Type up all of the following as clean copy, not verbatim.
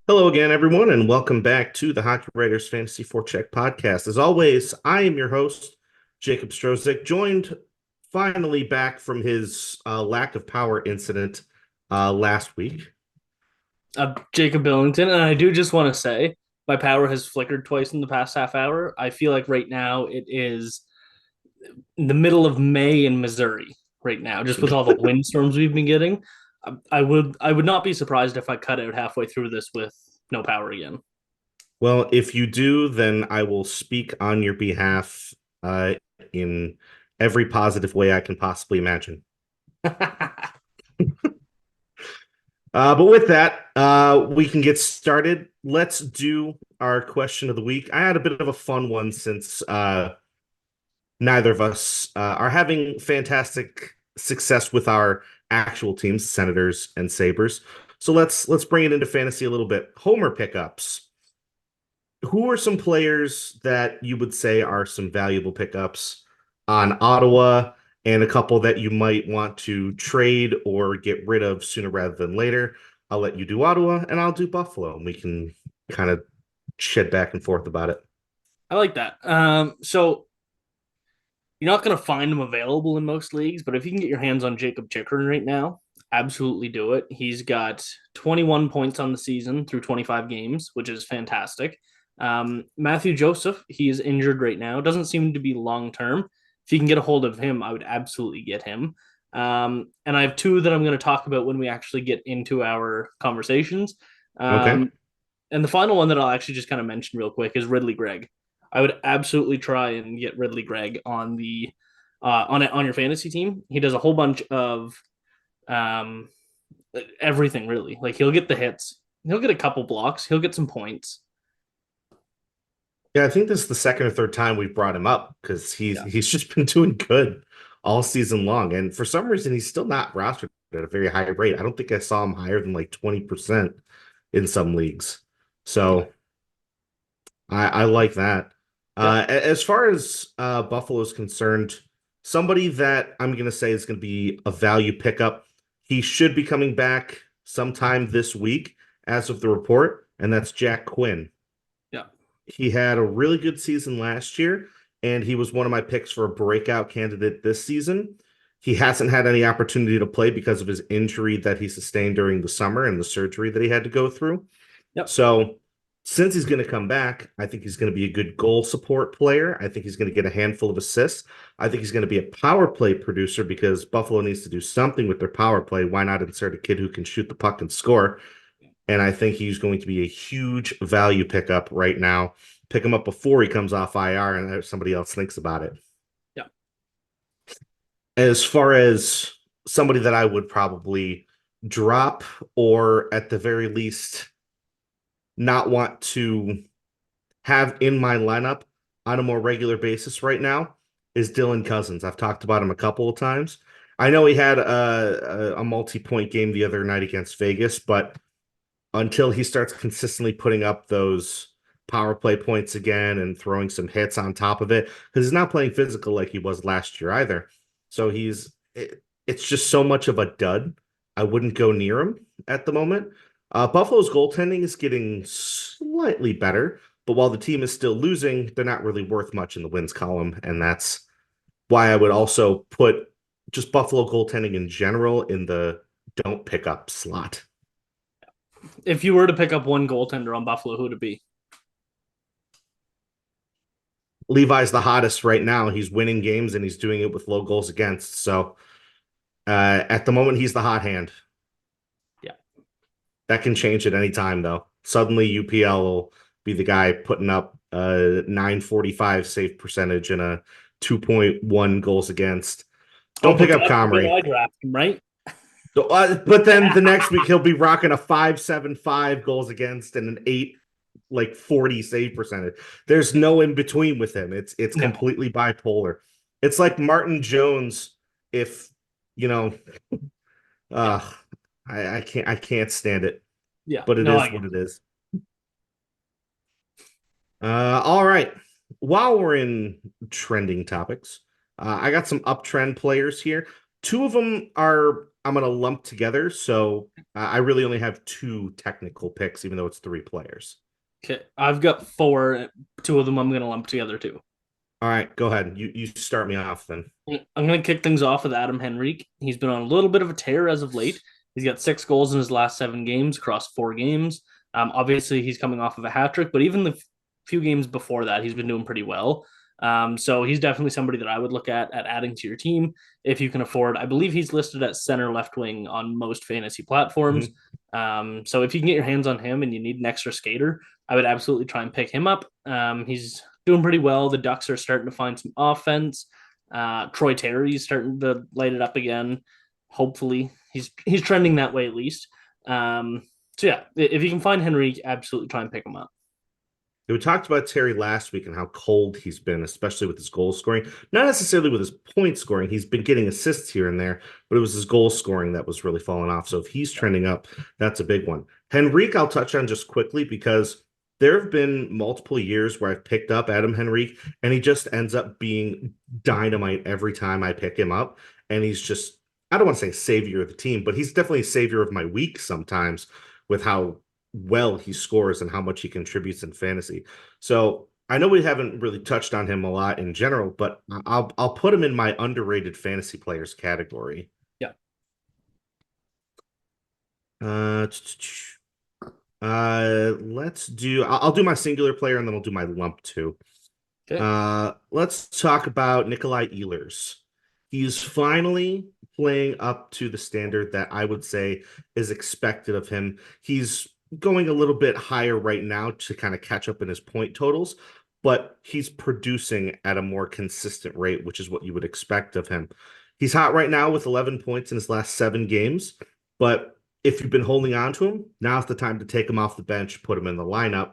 Hello again, everyone, and welcome back to the Hockey Writers Fantasy Forecheck podcast. As always, I am your host, Jacob Strozyk, joined finally back from his lack of power incident last week. Jacob Billington, and I do just want to say my power has flickered twice in the past half hour. I feel like right now it is the middle of May in Missouri right now, just with all the windstorms we've been getting. I would not be surprised if I cut out halfway through this with no power again. Well, if you do, then I will speak on your behalf uh, in every positive way I can possibly imagine. But with that, we can get started. Let's do our question of the week. I had a bit of a fun one since neither of us are having fantastic success with our actual teams, Senators and Sabres. So let's bring it into fantasy a little bit. Homer pickups. Who are some players that you would say are some valuable pickups on Ottawa and a couple that you might want to trade or get rid of sooner rather than later? I'll let you do Ottawa and I'll do Buffalo, and we can kind of shed back and forth about it. I like that. So you're not going to find him available in most leagues, but if you can get your hands on Jacob Chikrin right now, absolutely do it. He's got 21 points on the season through 25 games, which is fantastic. Matthew Joseph, he is injured right now. Doesn't seem to be long term. If you can get a hold of him, I would absolutely get him. And I have two that I'm going to talk about when we actually get into our conversations. Okay. Um, and the final one that I'll actually just kind of mention real quick is Ridley Gregg. I would absolutely try and get Ridley Gregg on the on your fantasy team. He does a whole bunch of um, everything really. Like he'll get the hits, he'll get a couple blocks, he'll get some points. Yeah, I think this is the second or third time we've brought him up because he's Yeah, he's just been doing good all season long. And for some reason, he's still not rostered at a very high rate. I don't think I saw him higher than like 20% in some leagues. yeah, So I like that. yeah. As far as Buffalo's concerned, somebody that I'm going to say is going to be a value pickup. He should be coming back sometime this week, as of the report, and that's Jack Quinn. Yeah. He had a really good season last year, and he was one of my picks for a breakout candidate this season. He hasn't had any opportunity to play because of his injury that he sustained during the summer and the surgery that he had to go through. Yep. So, since he's going to come back, I think he's going to be a good goal support player. I think he's going to get a handful of assists. I think he's going to be a power play producer because Buffalo needs to do something with their power play. Why not insert a kid who can shoot the puck and score? And I think he's going to be a huge value pickup right now. Pick him up before he comes off IR and somebody else thinks about it. Yeah. As far as somebody that I would probably drop or at the very least not want to have in my lineup on a more regular basis right now is Dylan Cousins. I've talked about him a couple of times. I know he had a multi-point game the other night against Vegas, but until he starts consistently putting up those power play points again and throwing some hits on top of it, because he's not playing physical like he was last year either. So it's just so much of a dud. I wouldn't go near him at the moment. Buffalo's goaltending is getting slightly better, but while the team is still losing, they're not really worth much in the wins column, and that's why I would also put just Buffalo goaltending in general in the don't pick up slot. If you were to pick up one goaltender on Buffalo, who would it be? Levi's the hottest right now. He's winning games and he's doing it with low goals against. So at the moment, he's the hot hand. Yeah. That can change at any time, though. Suddenly, UPL will be the guy putting up a 945 save percentage and a 2.1 goals against. Oh, Don't pick but up that's the way Comrie. I draft him, right? So, but then the next week he'll be rocking a 575 goals against and an 40 save percentage. There's no in between with him. It's No. completely bipolar. It's like Martin Jones if you know Yeah. uh I can't stand it, Yeah. but it No, I is get what it is. All right. While we're in trending topics, I got some uptrend players here. Two of them are I'm gonna lump together. So I really only have two technical picks, even though it's three players. Okay, I've got four. Two of them I'm going to lump together too. All right, go ahead. You start me off then. I'm going to kick things off with Adam Henrique. He's been on a little bit of a tear as of late. He's got 6 goals in his last 7 games across 4 games. Obviously, he's coming off of a hat trick, but even the few games before that, he's been doing pretty well. So he's definitely somebody that I would look at adding to your team if you can afford. I believe he's listed at center left wing on most fantasy platforms. Mhm. So if you can get your hands on him and you need an extra skater, I would absolutely try and pick him up. He's doing pretty well. The Ducks are starting to find some offense. Troy Terry's starting to light it up again. Hopefully, he's trending that way at least. So yeah, if you can find Henry, absolutely try and pick him up. We talked about Terry last week and how cold he's been, especially with his goal scoring. Not necessarily with his point scoring. He's been getting assists here and there, but it was his goal scoring that was really falling off. So if he's trending up, that's a big one. Henrique, I'll touch on just quickly because there have been multiple years where I've picked up Adam Henrique and he just ends up being dynamite every time I pick him up. And he's just, I don't want to say savior of the team, but he's definitely a savior of my week sometimes with how well he scores and how much he contributes in fantasy. So I know we haven't really touched on him a lot in general, but I'll put him in my underrated fantasy players category. Yeah. Uh, let's do. I'll do my singular player and then I'll do my lump too. Okay. Let's talk about Nikolai Ehlers. He's finally playing up to the standard that I would say is expected of him. He's going a little bit higher right now to kind of catch up in his point totals, but he's producing at a more consistent rate, which is what you would expect of him. He's hot right now with 11 points in his last 7 games, but if you've been holding on to him, now's the time to take him off the bench, put him in the lineup.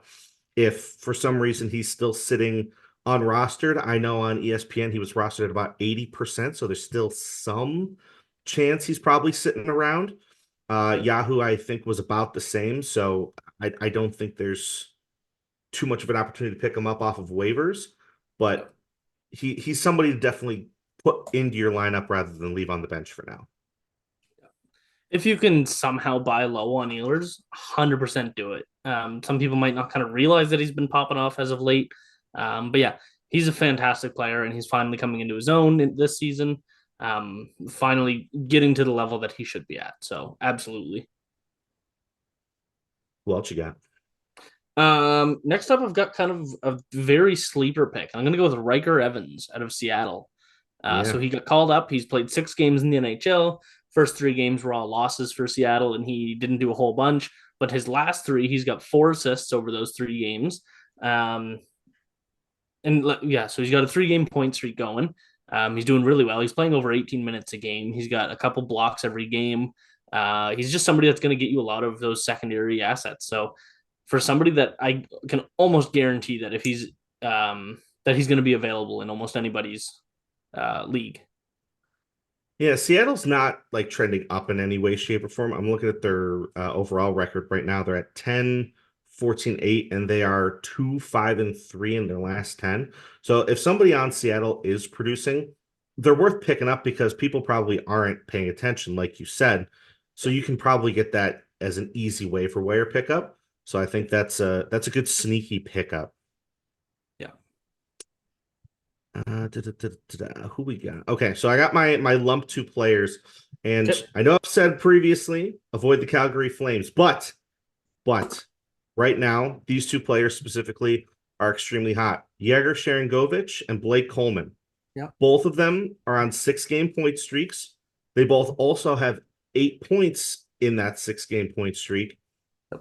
If for some reason he's still sitting unrostered, I know on ESPN he was rostered at about 80%, so there's still some chance he's probably sitting around. Yahoo, I think, was about the same, so I don't think there's too much of an opportunity to pick him up off of waivers, Yeah. but he's somebody to definitely put into your lineup rather than leave on the bench for now. If you can somehow buy low on Ehlers, 100% do it. Some people might not kind of realize that he's been popping off as of late. But yeah, he's a fantastic player and he's finally coming into his own this season. Finally getting to the level that he should be at. So absolutely. Who else you got? Next up, I've got kind of a very sleeper pick. I'm going to go with Riker Evans out of Seattle. So Yeah. he got called up. He's played 6 games in the NHL. First 3 games were all losses for Seattle, and he didn't do a whole bunch. But his last 3, he's got 4 assists over those 3 games. Um, and yeah, so he's got a 3 game point streak going. He's doing really well. He's playing over 18 minutes a game. He's got a couple blocks every game. He's just somebody that's going to get you a lot of those secondary assets. So for somebody that I can almost guarantee that if he's going to be available in almost anybody's league. Yeah, Seattle's not like trending up in any way, shape, or form. I'm looking at their overall record right now. They're at 10, 14, 8, and they are 2, 5, and 3 in their last 10. So if somebody on Seattle is producing, they're worth picking up because people probably aren't paying attention, like you said. So you can probably get that as an easy way for wire pickup. So I think that's a good sneaky pickup. Yeah. Who we got? Okay, so I got my lump two players, and Okay. I know I've said previously avoid the Calgary Flames, but right now these two players specifically are extremely hot. Yegor Sharangovich and Blake Coleman. Yeah. Both of them are on 6 game point streaks. They both also have 8 points in that 6 game point streak,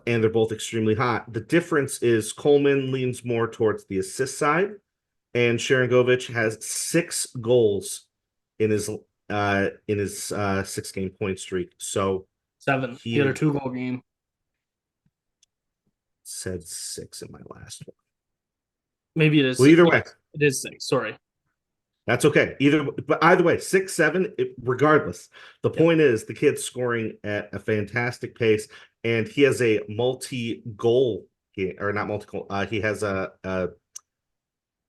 and they're both extremely hot. The difference is Coleman leans more towards the assist side and Sharangovich has 6 goals in his 6 game point streak. So 7. He had a he 2 goal game. said 6 in my last one. Maybe it is Well, six. either way, Yes, it is 6. Sorry. that's okay. Either way, 6, 7, regardless. The Yep. point is the kid's scoring at a fantastic pace, and he has a multi-goal or not multi-goal. He has a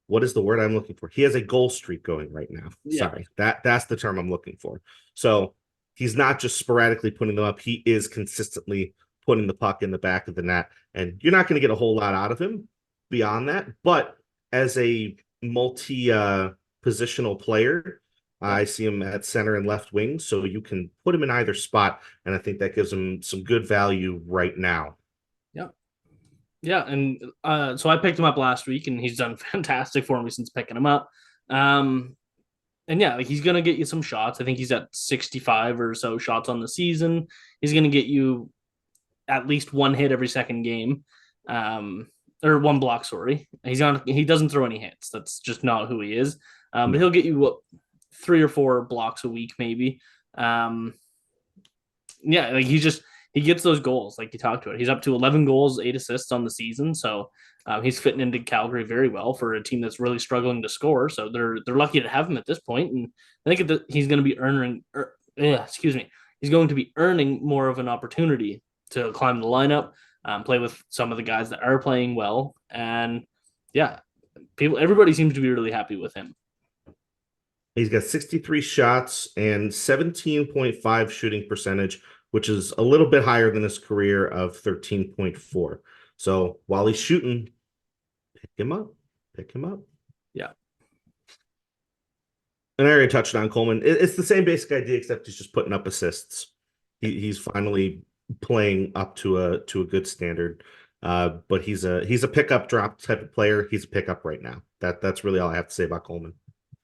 what is the word I'm looking for? He has a goal streak going right now. Yeah. Sorry, that's the term I'm looking for. So he's not just sporadically putting them up. He is consistently putting the puck in the back of the net. And you're not going to get a whole lot out of him beyond that. But as a multi positional player, I Yep. see him at center and left wing. So you can put him in either spot. And I think that gives him some good value right now. Yep. Yeah, and so I picked him up last week, and he's done fantastic for me since picking him up. Um, and yeah, like he's gonna get you some shots. I think he's at 65 or so shots on the season. He's gonna get you at least one hit every second game, or one block. Sorry, he doesn't throw any hits. That's just not who he is. But No. he'll get you what, 3 or 4 blocks a week, maybe. Um, yeah, like he gets those goals like you talked about. He's up to 11 goals, 8 assists on the season, so he's fitting into Calgary very well for a team that's really struggling to score. So they're lucky to have him at this point, and I think he's going to be excuse me, he's going to be earning more of an opportunity to climb the lineup, play with some of the guys that are playing well, and yeah, everybody seems to be really happy with him. He's got 63 shots and 17.5 shooting percentage, which is a little bit higher than his career of 13.4. So while he's shooting, pick him up. Pick him up. Yeah. And I already touched on Coleman. It's the same basic idea, except he's just putting up assists. He's finally playing up to a good standard. But he's a pickup drop type of player. He's a pickup right now. That's really all I have to say about Coleman.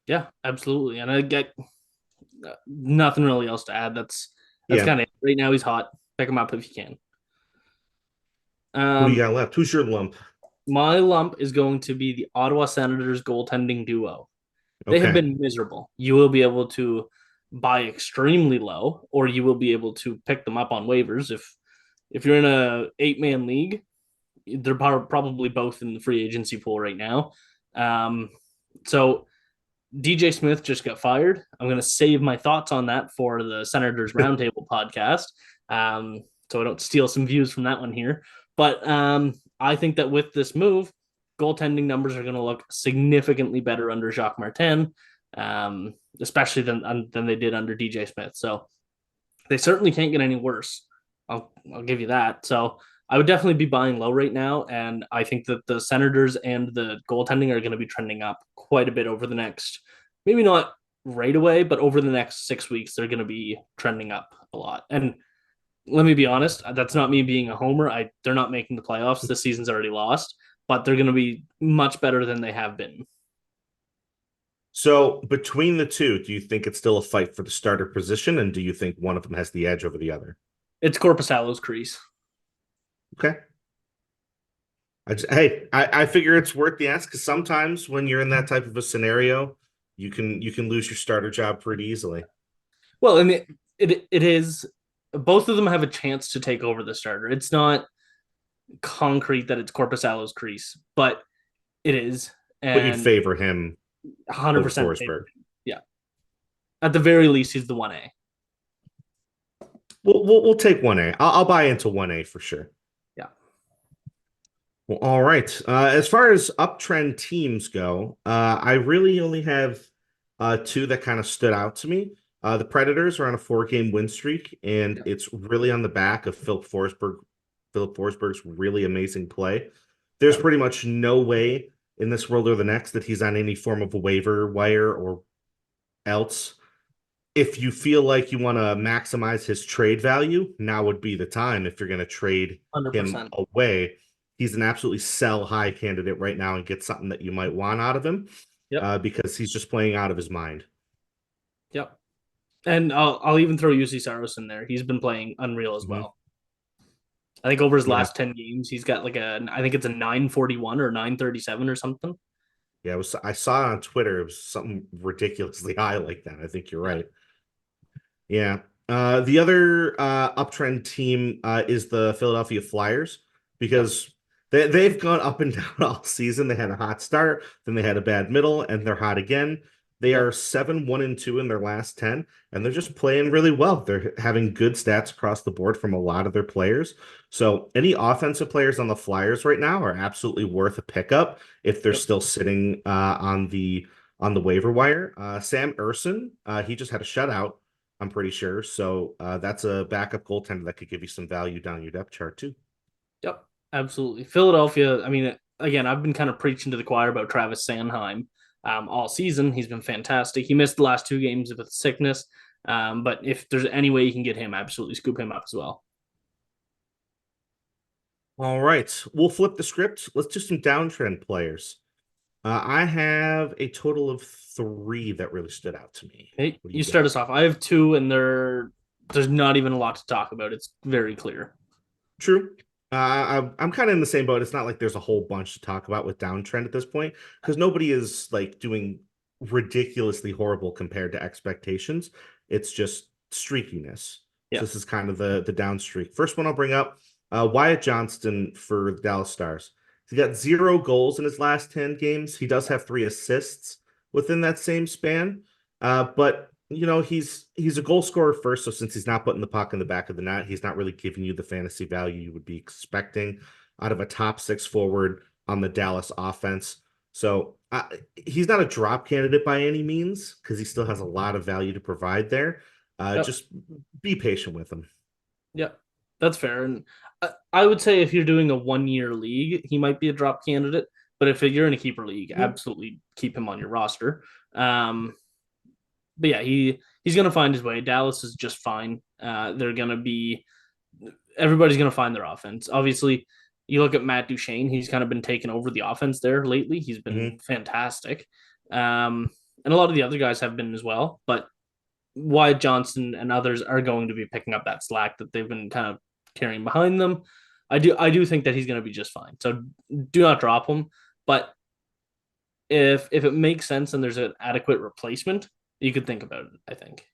Yeah, absolutely. And I get nothing really else to add. That's Yeah. kind of it. Right now he's hot. Pick him up if you can. Who do you Um, got left? Who's your lump? my lump is going to be the Ottawa Senators goaltending duo. They have Okay. been miserable. You will be able to buy extremely low, or you will be able to pick them up on waivers. If you're in a 8-man league, they're probably both in the free agency pool right now. So DJ Smith just got fired. I'm going to save my thoughts on that for the Senators Roundtable podcast, so I don't steal some views from that one here. But I think that with this move, goaltending numbers are going to look significantly better under Jacques Martin, especially than they did under DJ Smith. So they certainly can't get any worse. I'll give you that. So I would definitely be buying low right now, and I think that the Senators and the goaltending are going to be trending up quite a bit over the next, maybe not right away, but over the next 6 weeks, they're going to be trending up a lot. And let me be honest, that's not me being a homer. They're not making the playoffs. This season's already lost, but they're going to be much better than they have been. So between the two, do you think it's still a fight for the starter position, and do you think one of them has the edge over the other? It's Korpisalo's crease. Okay. I figure it's worth the ask because sometimes when you're in that type of a scenario, you can lose your starter job pretty easily. Well, and it is, both of them have a chance to take over the starter. It's not concrete that it's Korpisalo's crease, but it is, But you'd and favor him over 100% Forsberg. yeah. At the very least, he's the 1A. We'll take 1A. I'll buy into 1A for sure. Yeah. Well, all right. As far as uptrend teams go, I really only have two that kind of stood out to me. The Predators are on a 4-game win streak, and Yeah. it's really on the back of Philip Forsberg. Philip Forsberg's really amazing play. There's Yeah. pretty much no way in this world or the next that he's on any form of a waiver wire or else. If you feel like you want to maximize his trade value, now would be the time if you're going to trade him 100%. away. He's an absolutely sell high candidate right now and get something that you might want out of him Yep. because he's just playing out of his mind. Yep. And I'll even throw UC Saros in there. He's been playing unreal as Mhm. well. I think over his Yeah. last 10 games, he's got I think it's a 941 or 937 or something. Yeah, I saw it on Twitter. It was something ridiculously high like that. I think you're Yeah. right. Yeah. The other uptrend team is the Philadelphia Flyers Yep. because they've gone up and down all season. They had a hot start, then they had a bad middle, and they're hot again. They are Yep. 7-1-2 in their last 10, and they're just playing really well. They're having good stats across the board from a lot of their players. So any offensive players on the Flyers right now are absolutely worth a pickup if they're Yep. still sitting on the waiver wire. Sam Urson, he just had a shutout I'm pretty sure. So that's a backup goaltender that could give you some value down your depth chart too. Yep, absolutely. Philadelphia, I mean, again, I've been kind of preaching to the choir about Travis Sanheim all season. He's been fantastic. He missed the last 2 games with sickness, but if there's any way you can get him, absolutely scoop him up as well. All right, we'll flip the script. Let's do some downtrend players. I have a total of three that really stood out to me. Hey, What do you you start got? us off. I have two, and there's not even a lot to talk about. It's very clear. True. I'm kind of in the same boat. It's not like there's a whole bunch to talk about with downtrend at this point because nobody is like doing ridiculously horrible compared to expectations. It's just streakiness. So Yeah. this is kind of the down streak. First one I'll bring up, Wyatt Johnston for the Dallas Stars. He got 0 goals in his last 10 games. He does have 3 assists within that same span. But he's a goal scorer first, so since he's not putting the puck in the back of the net, he's not really giving you the fantasy value you would be expecting out of a top six forward on the Dallas offense. So he's not a drop candidate by any means because he still has a lot of value to provide there. Yep. Just be patient with him. Yep. That's fair. And I would say if you're doing a 1 year league, he might be a drop candidate. But if you're in a keeper league, Mhm. absolutely keep him on your roster. Um, but yeah, he's gonna find his way. Dallas is just fine. They're gonna be everybody's gonna find their offense. Obviously, you look at Matt Duchene; he's kind of been taking over the offense there lately. He's been Mhm. fantastic, and a lot of the other guys have been as well. But Wyatt Johnson and others are going to be picking up that slack that they've been kind of carrying behind them. I do think that he's going to be just fine. So do not drop him. But if it makes sense and there's an adequate replacement, you could think about it. I think.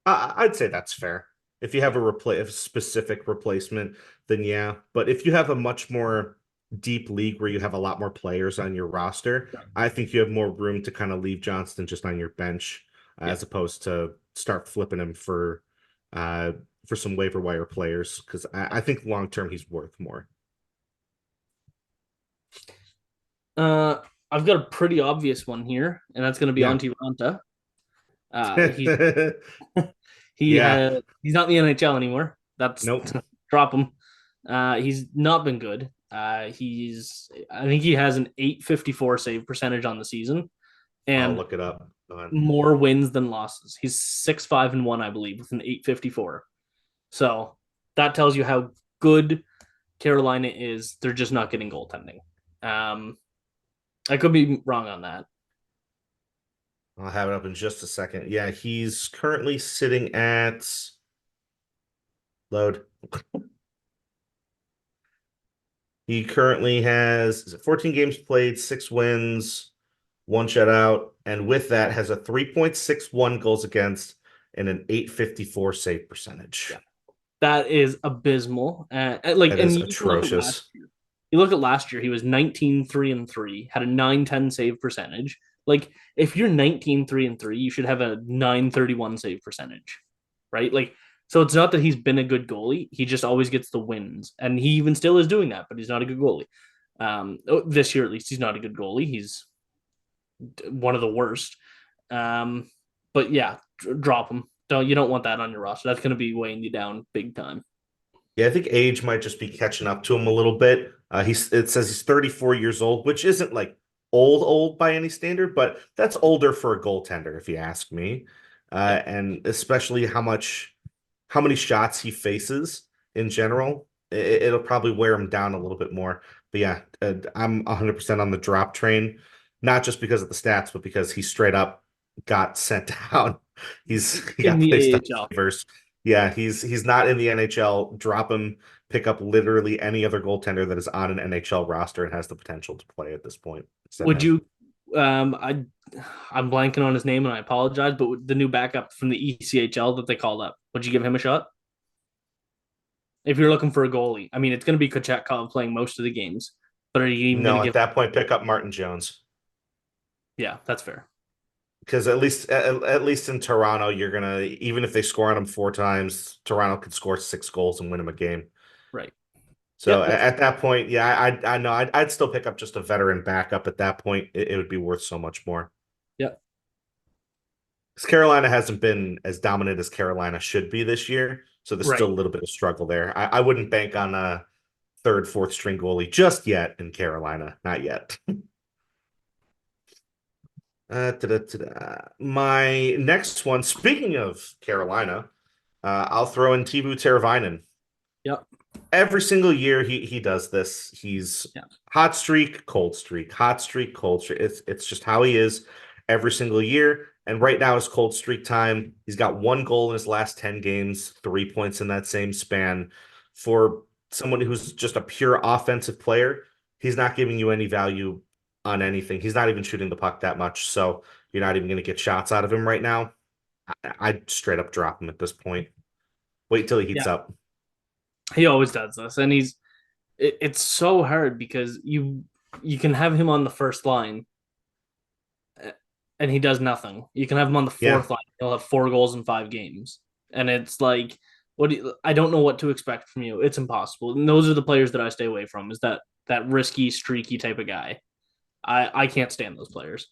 I'd say that's fair. If you have Yeah. a specific replacement, then yeah. But if you have a much more deep league where you have a lot more players on your roster, I think you have more room to kind of leave Johnston just on your bench Yeah. as opposed to start flipping him uh for some waiver wire players because I think long term he's worth more. Uh, I've got a pretty obvious one here, and that's going to be Yeah. Antti Ranta. He's Yeah. he's not in the NHL anymore. That's Nope. drop him. He's not been good. I think he has an 854 save percentage on the season I'll and look it up. Go on. more wins than losses. He's 6-5-1, I believe, with an 854. So that tells you how good Carolina is. They're just not getting goaltending. Um, I could be wrong on that. I'll have it up in just a second. Yeah, he's currently sitting at load. He currently has is it 14 games played, 6 wins, 1 shutout, and with that has a 3.61 goals against and an 854 save Yeah, percentage. that is abysmal. That And is you look at last atrocious. year. You look at last year, he was 19-3-3, had a 910 save percentage. Like, if you're 19-3-3, you should have a 931 save percentage, right? Like, so it's not that he's been a good goalie. He just always gets the wins. And he even still is doing that, but he's not a good goalie. This year, at least, he's not a good goalie. He's one of the worst. Um, but yeah, drop him. You don't want that on your roster. That's going to be weighing you down big time. Yeah, I think age might just be catching up to him a little bit. It says he's 34 years old, which isn't like old by any standard, but that's older for a goaltender, if you ask me. Yep. And especially how many shots he faces in general, it'll probably wear him down a little bit more. But yeah, I'm 100% on the drop train, not just because of the stats, but because he straight up got sent down. He In got the placed on AHL. waivers. Yeah, he's not in the NHL. Drop him, pick up literally any other goaltender that is on an NHL roster and has the potential to play at this point, except Would him. you? Um, I I'm blanking on his name and I apologize, but the new backup from the ECHL that they called up, would you give him a shot? If you're looking for a goalie, I mean, it's going to be Kochetkov playing most of the games, but are you even going to No, at give? that point, pick up Martin Jones. Yeah, that's fair. Because at least in Toronto, you're gonna even if they score on him 4 times, Toronto could score 6 goals and win him a game. Right. So Yep. That's at that point, yeah, I know I'd still pick up just a veteran backup at that point. It would be worth so much more. yep. Because Carolina hasn't been as dominant as Carolina should be this year. So there's still Right. a little bit of struggle there. I wouldn't bank on a third, fourth string goalie just yet in Carolina. Not yet. My next one, speaking of Carolina, I'll throw in Teuvo Teravainen. Yep. Every single year he does this. He's Yeah. hot streak, cold streak, hot streak, cold streak. It's just how he is every single year. And right now is cold streak time. He's got 1 goal in his last 10 games, 3 points in that same span. For someone who's just a pure offensive player, he's not giving you any value on anything. He's not even shooting the puck that much. So you're not even going to get shots out of him right now. I'd straight up drop him at this point. Wait till he heats Yeah. up. He always does this, and it's so hard because you can have him on the first line and he does nothing. You can have him on the Yeah. fourth line. He'll have 4 goals in 5 games, and it's like, I don't know what to expect from you. It's impossible. And those are the players that I stay away from. Is that risky, streaky type of guy? I can't stand those players.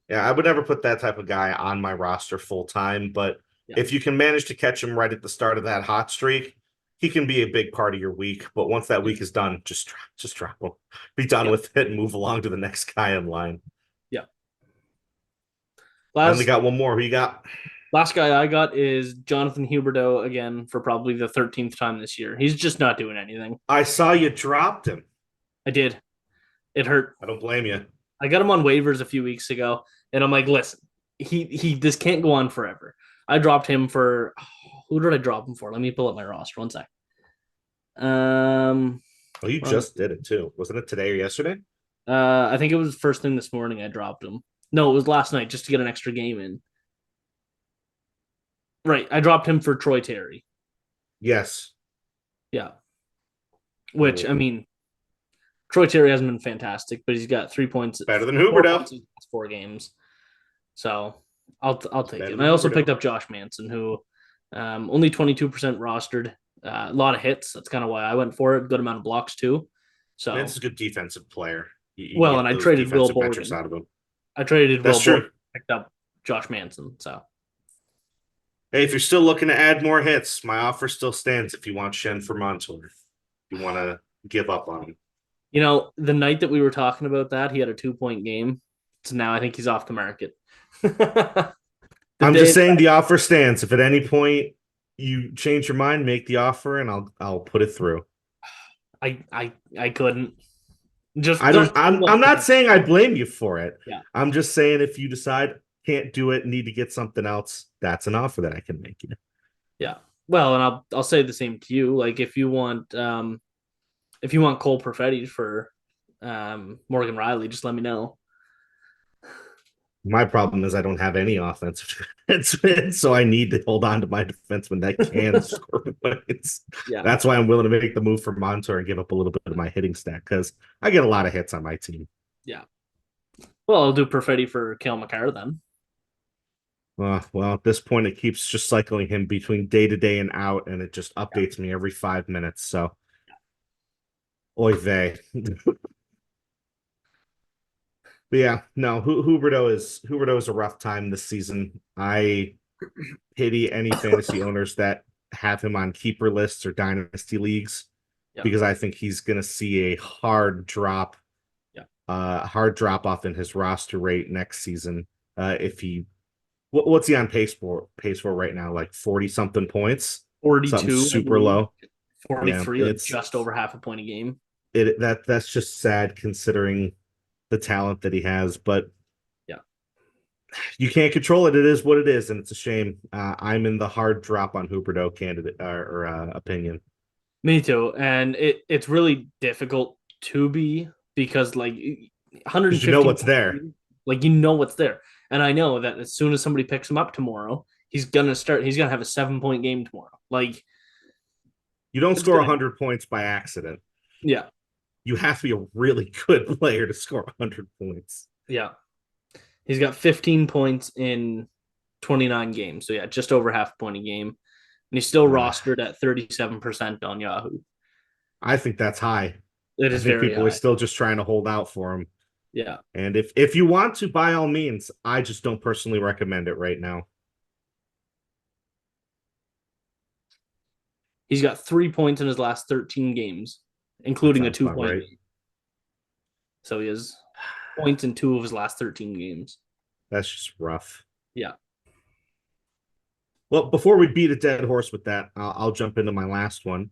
Yeah, I would never put that type of guy on my roster full time, but Yeah, if you can manage to catch him right at the start of that hot streak, he can be a big part of your week. But once that yeah, week is done, just drop him. Be done yeah, with it and move along to the next guy in line. yeah. I only Last got one more. Who you got? last guy I got is Jonathan Huberdeau again for probably the 13th time this year. He's just not doing anything. I saw you dropped him. I did. It hurt. I don't blame you. I got him on waivers a few weeks ago, and I'm like, listen, he this can't go on forever. I dropped him for who did I drop him for? Let me pull up my roster. One sec. Um, Oh, you wrong. just did it too. Wasn't it today or yesterday? I think it was first thing this morning. I dropped him. No, it was last night just to get an extra game in. Right, I dropped him for Troy Terry. Yes. Yeah, which I Oh, mean, Troy Terry hasn't been fantastic, but he's got 3 points, better than 4 points Huberto. in the last 4 games. So I'll take it. Better And than I also picked Huberto. up Josh Manson, who only 22% rostered, a lot of hits. That's kind of why I went for it. Good amount of blocks too. Man's So a good defensive player. You can well, and get I those traded Will defensive metrics Borgen. out of him. I traded That's Will Borgen, true. picked up Josh Manson. So Hey, if you're still looking to add more hits, my offer still stands if you want Shen for Montour. If you want to give up on him. the night that we were talking about that, he had a 2 point game. So now I think he's off the market. the I'm just day saying the offer stands. If at any point you change your mind, make the offer and I'll put it through. I couldn't. Just I there's don't too much I'm not potential. saying I blame you for it. Yeah. I'm just saying if you decide can't do it, need to get something else, that's an offer that I can make you. Yeah. Well, and I'll say the same to you. Like if you want Cole Perfetti for Morgan Riley, just let me know. My problem is I don't have any offensive defensemen, so I need to hold on to my defenseman that can score points. Yeah. That's why I'm willing to make the move for Montour and give up a little bit of my hitting stack because I get a lot of hits on my team. Yeah. Well, I'll do Perfetti for Kale McCarr then. Well, at this point, it keeps just cycling him between day to day and out, and it just Yeah. updates me every 5 minutes. So, oy vey. But yeah, no, Huberto is a rough time this season. I pity any fantasy owners that have him on keeper lists or dynasty leagues Yeah. because I think he's going to see a Yeah. hard drop off in his roster rate next season. If he, what's he on pace for right now? Like 40 something points, something 42, I super believe. low. Yeah, 43, like just over half a point a game. that's just sad considering the talent that he has, but Yeah. you can't control it. It is what it is, and it's a shame. I'm in the hard drop on Huberto candidate or opinion Me too. And it's really difficult to be because like because you know 115 what's points, there. like you know what's there. And I know that as soon as somebody picks him up tomorrow, he's gonna have a 7 point game tomorrow. Like You don't it's score gonna 100 points by accident. yeah, You have to be a really good player to score 100 points. yeah. He's got 15 points in 29 games. So yeah, just over half a point a game. And he's still Uh, rostered at 37% on Yahoo. I think that's high. It I is think very people are high. still just trying to hold out for him. Yeah. And if you want to, by all means, I just don't personally recommend it right now. He's got 3 points in his last 13 games, That including a sounds two about point right. game. So he has points in two of his last 13 games. That's just rough. Yeah. Well, before we beat a dead horse with that, I'll jump into my last one.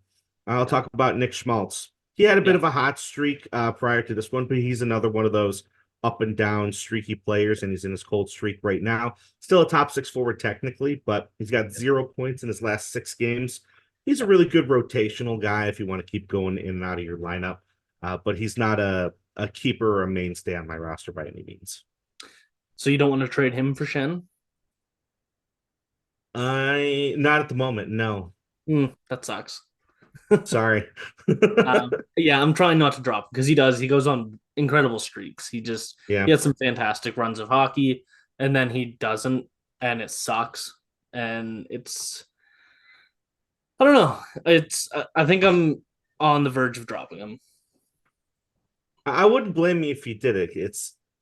I'll Yeah. talk about Nick Schmaltz. He had a bit Yeah. of a hot streak prior to this one, but he's another one of those up and down streaky players, and he's in his cold streak right now. Still a top six forward technically, but he's got 0 points in his last 6 games. He's a Yeah. really good rotational guy if you want to keep going in and out of your lineup, but he's not a keeper or a mainstay on my roster by any means. So you don't want to trade him for Shen? I not at the moment, no. That sucks. Sorry. Yeah, I'm trying not to drop him because he does. He goes on incredible streaks. Yeah. He has some fantastic runs of hockey, and then he doesn't, and it sucks. And it's I don't know. I think I'm on the verge of dropping him. I wouldn't blame me if he did it.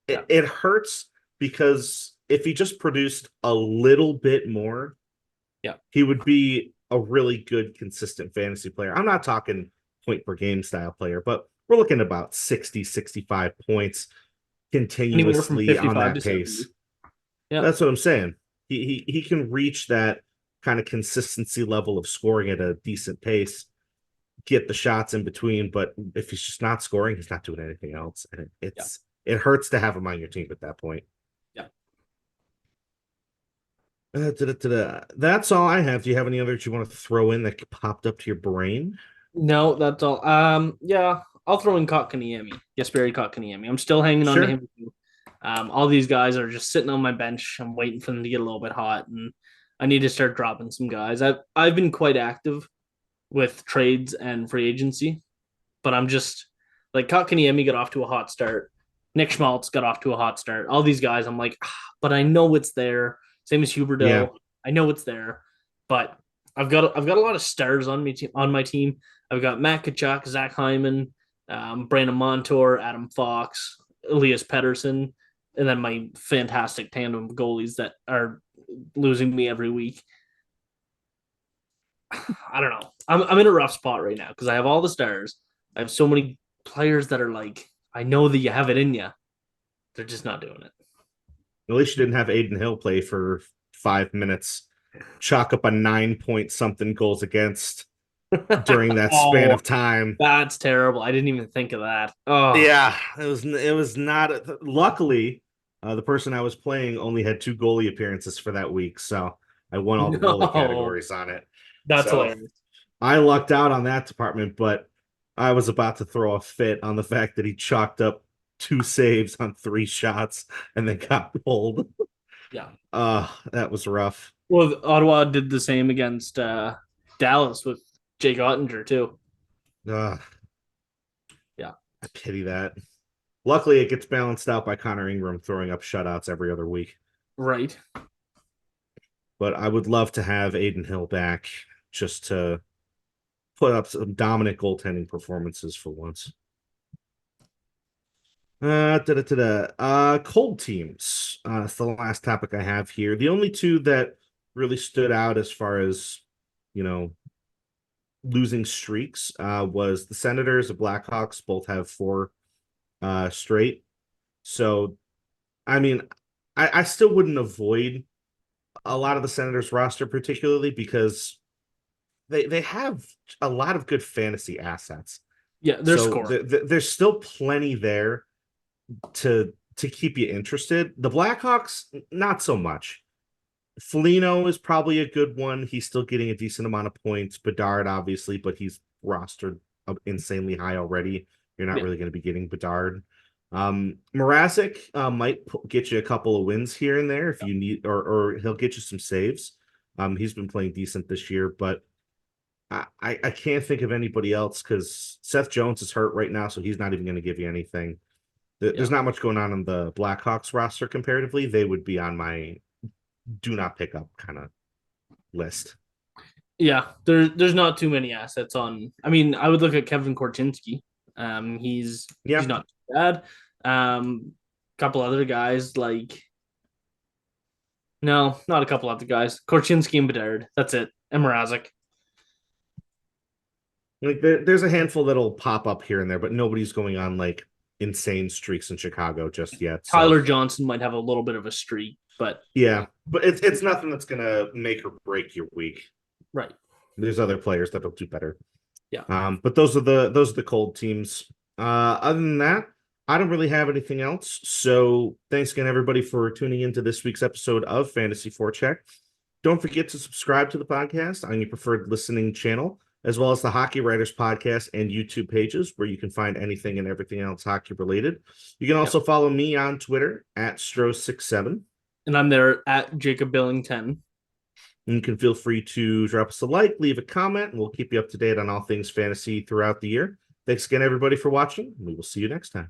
Yeah, It hurts because if he just produced a little bit more, yeah. he would be a really good, consistent fantasy player. I'm not talking point per game style player, but we're looking at about 60, 65 points Anywhere from continuously on 55 that to 70. pace. Yeah, That's what I'm saying. He can reach that kind of consistency level of scoring at a decent pace, get the shots in between, but if he's just not scoring, he's not doing anything else. And yeah, it hurts to have him on your team at that point. yeah. That's all I have. Do you have any others you want to throw in that popped up to your brain? No, that's all. Yeah, I'll throw in Kotkaniemi. Jesperi Kotkaniemi. I'm still hanging on to Sure. him. All these guys are just sitting on my bench. I'm waiting for them to get a little bit hot, and I need to start dropping some guys. I've been quite active with trades and free agency, but I'm just like Kotkaniemi got off to a hot start. Nick Schmaltz got off to a hot start. All these guys, I'm like, but I know it's there. Same as Yeah. Huberdeau. I know it's there, but I've got a lot of stars on me on my team. I've got Matt Kachuk, Zach Hyman, Brandon Montour, Adam Fox, Elias Pettersson, and then my fantastic tandem of goalies that are losing me every week. I don't know. I'm in a rough spot right now because I have all the stars. I have so many players that are like, I know that you have it in you. They're just not doing it. At least you didn't have Aiden Hill play for 5 minutes, chalk up a 9 point something goals against during that span Oh, of time. that's terrible. I didn't even think of that. Oh, Yeah, it was not. Luckily, the person I was playing only had two goalie appearances for that week, so I won all the goalie no. categories on it. That's So hilarious. I lucked out on that department, but I was about to throw a fit on the fact that he chalked up 2 saves on 3 shots and then got pulled. Yeah. That was rough. Well, Ottawa did the same against Dallas with Jake Ottinger, too. Uh, Yeah. I pity that. Luckily, it gets balanced out by Connor Ingram throwing up shutouts every other week. Right. But I would love to have Aiden Hill back just to put up some dominant goaltending performances for once. Cold teams. It's the last topic I have here. The only two that really stood out as far as, you know, losing streaks was the Senators, the Blackhawks, both have 4 straight. So, I mean, I still wouldn't avoid a lot of the Senators roster, particularly because they have a lot of good fantasy assets. Yeah, they're So scoring. there's still plenty there to keep you interested. The Blackhawks, not so much. Foligno is probably a good one. He's still getting a decent amount of points. Bedard, obviously, but he's rostered insanely high already. You're not Yeah. really going to be getting Bedard. Mrazek might get you a couple of wins here and there if you need, or he'll get you some saves. He's been playing decent this year, but I can't think of anybody else because Seth Jones is hurt right now, so he's not even going to give you anything. Yeah. There's not much going on the Blackhawks roster comparatively. They would be on my do not pick up kind of list. Yeah, there's not too many assets on. I mean, I would look at Kevin Korchinski. He's Yeah, not too bad. Couple other guys like no, not a couple other guys. Korchinski and Bedard. That's it. And Mrazek. Like there's a handful that'll pop up here and there, but nobody's going on like insane streaks in Chicago just yet. So Tyler Johnson might have a little bit of a streak, but yeah, but it's nothing that's gonna make or break your week. right. There's other players that'll do better. Yeah. But those are the cold teams. Other than that, I don't really have anything else. So thanks again, everybody, for tuning into this week's episode of Fantasy Forecheck. Don't forget to subscribe to the podcast on your preferred listening channel, as well as the Hockey Writers podcast and YouTube pages, where you can find anything and everything else hockey related. You can also Yep. follow me on Twitter at Strozyk67. And I'm there at Jacob Billington. You can feel free to drop us a like, leave a comment, and we'll keep you up to date on all things fantasy throughout the year. Thanks again, everybody, for watching. We will see you next time.